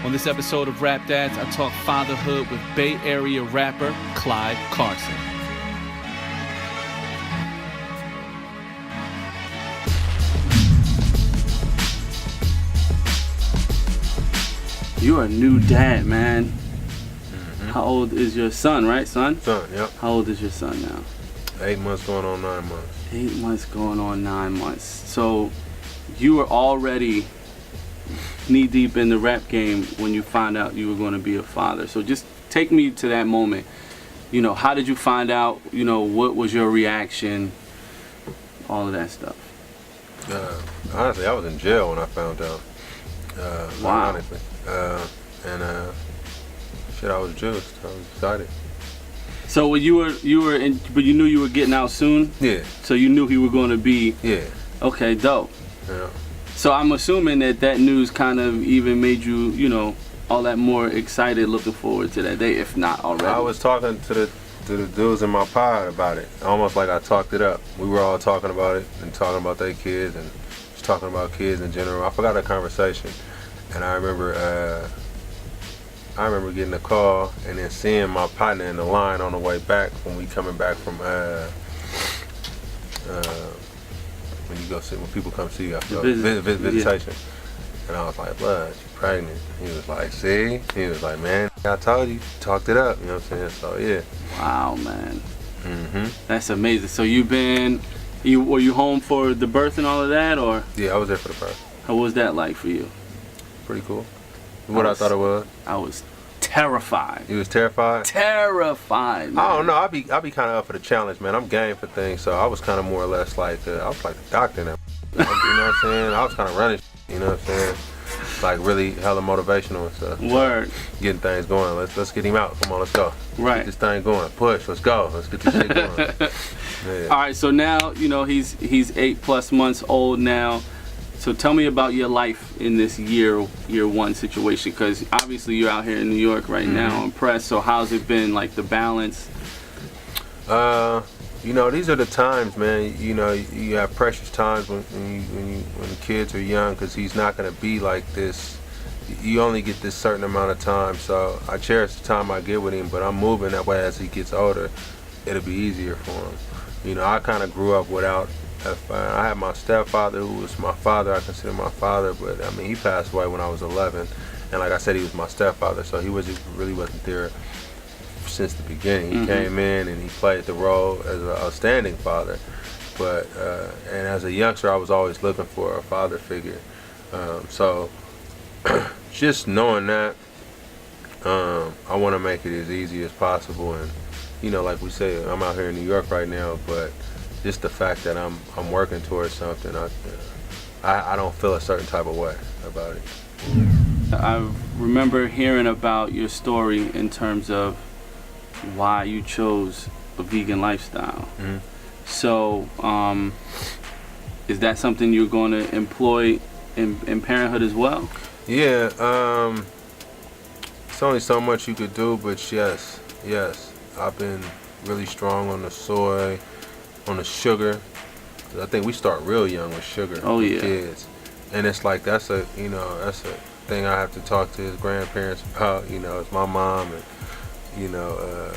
On this episode of Rap Dads, I talk fatherhood with Bay Area rapper Clyde Carson. You're a new dad, man. Mm-hmm. How old is your son, right, son? Son, yep. How old is your son now? 8 months going on 9 months. 8 months going on 9 months. So you were already knee-deep in the rap game when you found out you were going to be a father. So just take me to that moment. You know, how did you find out? You know, what was your reaction? All of that stuff. Honestly, I was in jail when I found out. Wow. Honestly. Shit, I was juiced. I was excited. So when you were in, but you knew you were getting out soon? Yeah. So you knew he was going to be... Yeah. Okay, dope. Yeah. So I'm assuming that news kind of even made you, you know, all that more excited, looking forward to that day, if not already. I was talking to the dudes in my pod about it, almost like I talked it up. We were all talking about it and talking about their kids and just talking about kids in general. I forgot the conversation, and I remember getting a call and then seeing my partner in the line on the way back when we coming back from when you go see, when people come see you after visitation. Yeah. And I was like, blood, you pregnant? He was like, see? He was like, man, I told you, talked it up, you know what I'm saying? So yeah. Wow, man. Mm-hmm. That's amazing. So were you home for the birth and all of that, or? Yeah, I was there for the birth. How was that like for you? Pretty cool. I thought it was. I was terrified. You was terrified? Terrified, man. I don't know. I be kind of up for the challenge, man. I'm game for things, so I was kind of more or less like I was like the doctor now. You know what I'm saying? I was kind of running. You know what I'm saying? Like really hella motivational and stuff. Word. Getting things going. Let's get him out. Come on, let's go. Right. Get this thing going. Push. Let's go. Let's get this shit going. Yeah. All right. So now you know he's 8+ months old now. So tell me about your life in this year one situation, because obviously you're out here in New York right now, I'm pressed. So how's it been, like the balance? You know, these are the times, man. You know, you have precious times when kids are young, because he's not gonna be like this. You only get this certain amount of time. So I cherish the time I get with him, but I'm moving that way as he gets older. It'll be easier for him. You know, I kind of grew up without. I had my stepfather, who was my father. I consider my father, but I mean, he passed away when I was 11, and like I said, he was my stepfather, so he really wasn't there since the beginning. He came in and he played the role as an outstanding father, but and as a youngster, I was always looking for a father figure. So just knowing that, I want to make it as easy as possible, and you know, like we said, I'm out here in New York right now, but just the fact that I'm working towards something, I don't feel a certain type of way about it. I remember hearing about your story in terms of why you chose a vegan lifestyle. Mm-hmm. So, is that something you're going to employ in parenthood as well? Yeah, it's only so much you could do, but yes, I've been really strong on the soy, on the sugar. I think we start real young with sugar. Oh yeah. Kids, and it's like that's a thing I have to talk to his grandparents about. You know, it's my mom and you know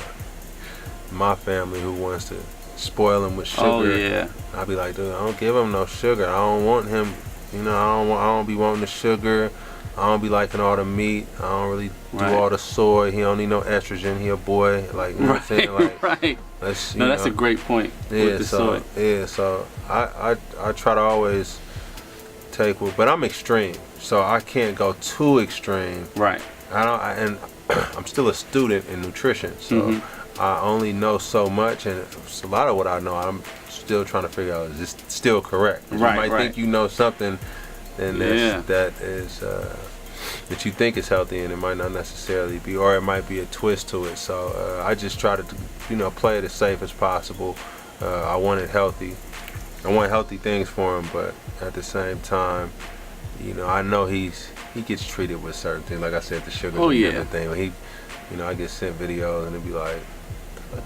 my family who wants to spoil him with sugar. Oh yeah. I'll be like, dude, I don't give him no sugar. I don't want him. You know, I don't be wanting the sugar. I don't be liking all the meat. I don't really do all the soy. He don't need no estrogen. He a boy. Like, you know what I'm saying? Like, right. That's a great point. With the soy. Yeah, so I try to always take but I'm extreme, so I can't go too extreme. Right. And I'm still a student in nutrition, so I only know so much, and a lot of what I know, I'm still trying to figure out, is this still correct? Right, you might think you know something, and that you think is healthy, and it might not necessarily be, or it might be a twist to it. So I just try to, you know, play it as safe as possible. I want it healthy. I want healthy things for him, but at the same time, you know, I know he gets treated with certain things. Like I said, the sugar and everything. When he, you know, I get sent videos and it'd be like,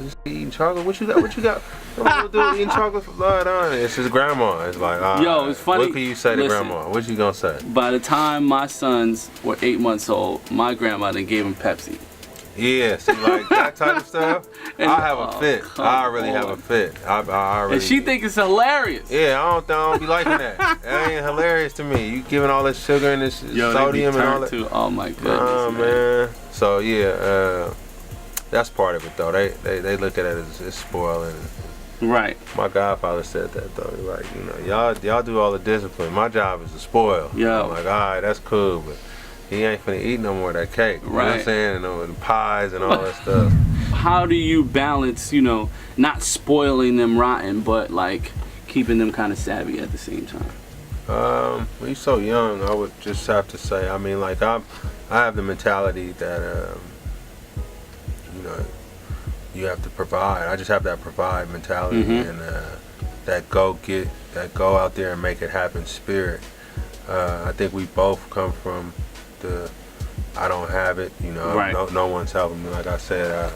Just eating chocolate. What you got? What you got? What do eating chocolate for blood on it? It's his grandma. It's like, yo, it's funny. What can you say to grandma? What you gonna say? By the time my sons were 8 months old, my grandma then gave them Pepsi. Yeah, see, like that type of stuff. I have a fit. I really have a fit. I really, and she think it's hilarious. Yeah, I don't be liking that. That ain't hilarious to me. You giving all this sugar and this sodium and all that. Oh my goodness, man. So yeah, that's part of it though. They look at it as spoiling. Right. My godfather said that though. Like, you know, y'all do all the discipline. My job is to spoil. Yeah. I'm like, all right, that's cool, but he ain't finna eat no more of that cake. You know what I'm saying? And the pies and all that stuff. How do you balance, you know, not spoiling them rotten, but like keeping them kind of savvy at the same time? When he's so young, I would just have to say, I mean, like I have the mentality that, you know, you have to provide. I just have that provide mentality and that go out there and make it happen spirit. I think we both come from the I don't have it, you know, no one's helping me. Like I said,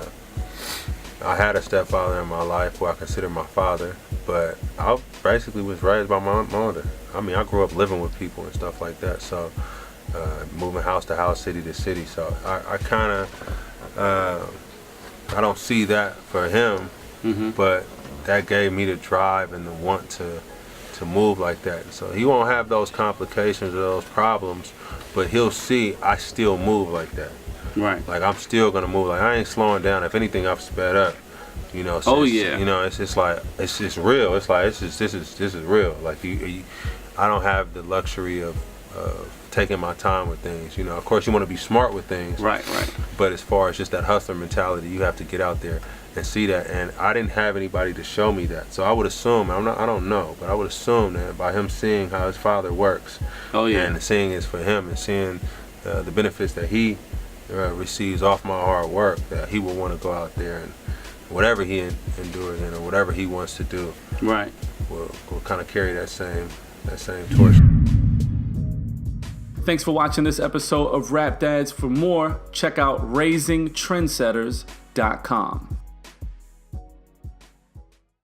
I had a stepfather in my life who I consider my father, but I basically was raised by my mother. I mean, I grew up living with people and stuff like that, so moving house to house, city to city. So I kind of, I don't see that for him, but that gave me the drive and the want to move like that. So he won't have those complications or those problems, but he'll see I still move like that. Right. Like I'm still gonna move. Like I ain't slowing down. If anything, I've sped up. You know. So you know, it's just like it's just real. It's like this is real. Like I don't have the luxury of taking my time with things. You know. Of course, you want to be smart with things. Right. But as far as just that hustler mentality, you have to get out there and see that. And I didn't have anybody to show me that. So I would assume, I don't know, but I would assume that by him seeing how his father works, and seeing it's for him and seeing the benefits that he receives off my hard work, that he will want to go out there and whatever he endures in or whatever he wants to do, will kind of carry that same torch. Thanks for watching this episode of Rap Dads. For more, check out raisingtrendsetters.com.